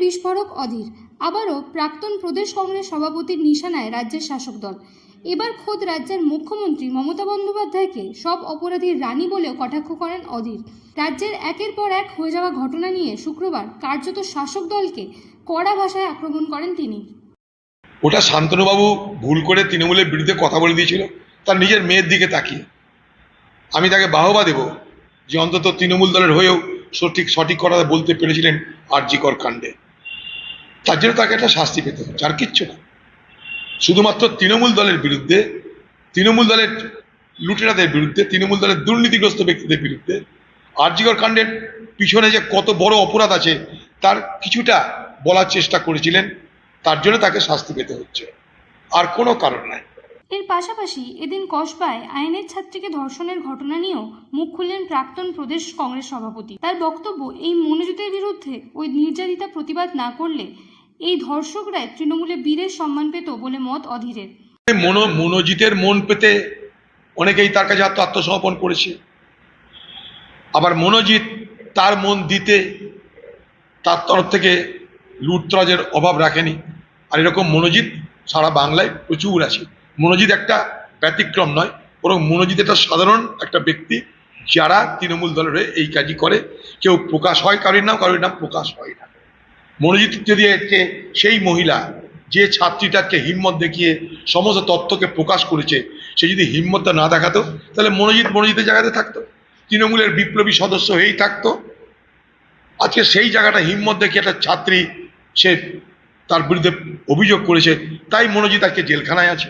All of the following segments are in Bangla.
বিস্ফোরক অধীর। আবারও প্রাক্তন প্রদেশ কংগ্রেস সভাপতির নিশানায় রাজ্যের শাসক দল। এবার খোদ রাজ্যের মুখ্যমন্ত্রী মমতা বন্দ্যোপাধ্যায়কে সব অপরাধীর রানী বলেও কটাক্ষ করেন অধীর। রাজ্যের একের পর এক হয়ে যাওয়া ঘটনা নিয়ে শুক্রবার কার্যত শাসক দলকে কড়া ভাষায় আক্রমণ করেন তিনি। ওটা শান্তনুবাবু ভুল করে তৃণমূলের বিরুদ্ধে কথা বলে দিয়েছিল তার নিজের মেয়ের দিকে তাকিয়ে। আমি তাকে বাহবা দেব যে অন্তত তৃণমূল দলের হয়েও সঠিক কথা বলতে পেরেছিলেন জি কর কাণ্ডে। তার জন্য তাকে একটা শাস্তি পেতে হচ্ছে, আর কিচ্ছু না। শুধুমাত্র তৃণমূল দলের বিরুদ্ধে, তৃণমূল দলের লুটেরাদের বিরুদ্ধে, তৃণমূল দলের দুর্নীতিগ্রস্ত ব্যক্তিদের বিরুদ্ধে জি কর কাণ্ডের পিছনে যে কত বড় অপরাধ আছে তার কিছুটা বলার চেষ্টা করেছিলেন, তার জন্য তাকে শাস্তি পেতে হচ্ছে, আর কোনো কারণ নাই। এর পাশাপাশি এদিন কসবায় আইনের ছাত্রীকে ধর্ষণের ঘটনা নিয়েও মুখ খুললেন প্রাক্তন প্রদেশ কংগ্রেস সভাপতি। তার বক্তব্য, এই মনোজিতের বিরুদ্ধে ওই নির্যাতিতা প্রতিবাদ না করলে এই ধর্ষকরাই তৃণমূলে বীরের সম্মান পেত বলে মত অধীরের। মনোজিতের মন পেতে অনেকেই তার কাছে আত্মসমর্পণ করেছে, আবার মনোজিৎ তার মন দিতে তার তরফ থেকে লুটতরাজের অভাব রাখেনি। আর এরকম মনোজিৎ সারা বাংলায় প্রচুর আছে। মনোজিৎ একটা ব্যতিক্রম নয়, বরং মনোজিৎ একটা সাধারণ একটা ব্যক্তি যারা তৃণমূল দলের হয়ে এই কাজই করে। কেউ প্রকাশ হয় কারোর নাম প্রকাশ হয় না। মনোজিৎ যদি সেই মহিলা যে ছাত্রীটাকে হিম্মত দেখিয়ে সমস্ত তথ্যকে প্রকাশ করেছে, সে যদি হিম্মতটা না দেখাতো তাহলে মনোজিতের জায়গাতে থাকতো, তৃণমূলের বিপ্লবী সদস্য হয়েই থাকতো। আজকে সেই জায়গাটা হিম্মত দেখে একটা ছাত্রী সে তার বিরুদ্ধে অভিযোগ করেছে, তাই মনোজিৎ আজকে জেলখানায় আছে।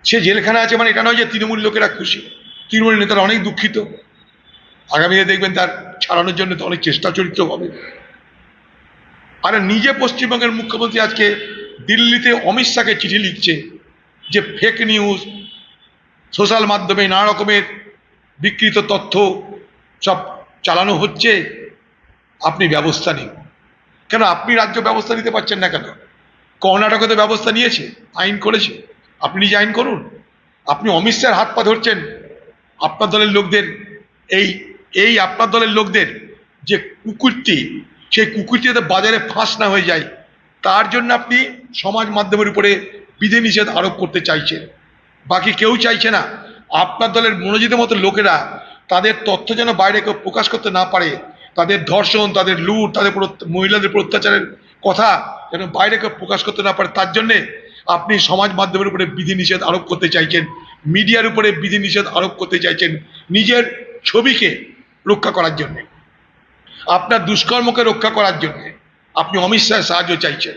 সে জেলখানায় আছে মানে এটা নয় যে তৃণমূল লোকেরা খুশি, তৃণমূল নেতারা অনেক দুঃখিত। আগামীতে দেখবেন তার ছাড়ানোর জন্য তো অনেক চেষ্টা চরিত্র হবে। আর নিজে পশ্চিমবঙ্গের মুখ্যমন্ত্রী আজকে দিল্লিতে অমিত শাহকে চিঠি লিখছে যে ফেক নিউজ, সোশ্যাল মাধ্যমে নানা রকমের বিকৃত তথ্য সব চালানো হচ্ছে, আপনি ব্যবস্থা নিন। কেন আপনি রাজ্য ব্যবস্থা নিতে পারছেন না কেন? কর্ণাটকে তো ব্যবস্থা নিয়েছে, আইন করেছে, আপনি নিজে আইন করুন। আপনি অমিত শাহর হাত পা ধরছেন আপনার দলের লোকদের, এই আপনার দলের লোকদের যে কুকুরটি, সেই কুকুরটি যাতে বাজারে ফাঁস না হয়ে যায় তার জন্য আপনি সমাজ মাধ্যমের উপরে বিধিনিষেধ আরোপ করতে চাইছেন। বাকি কেউ চাইছে না আপনার দলের মনোজিতের মতো লোকেরা তাদের তথ্য যেন বাইরে কেউ প্রকাশ করতে না পারে, তাদের ধর্ষণ, তাদের লুট, তাদের মহিলাদের উপর অত্যাচারের কথা যেন বাইরে কেউ প্রকাশ করতে না পারে, তার জন্যে আপনি সমাজ মাধ্যমের উপরে বিধিনিষেধ আরোপ করতে চাইছেন, মিডিয়ার উপরে বিধিনিষেধ আরোপ করতে চাইছেন নিজের ছবিকে রক্ষা করার জন্যে, আপনার দুষ্কর্মকে রক্ষা করার জন্যে আপনি অমিত শাহের সাহায্য চাইছেন।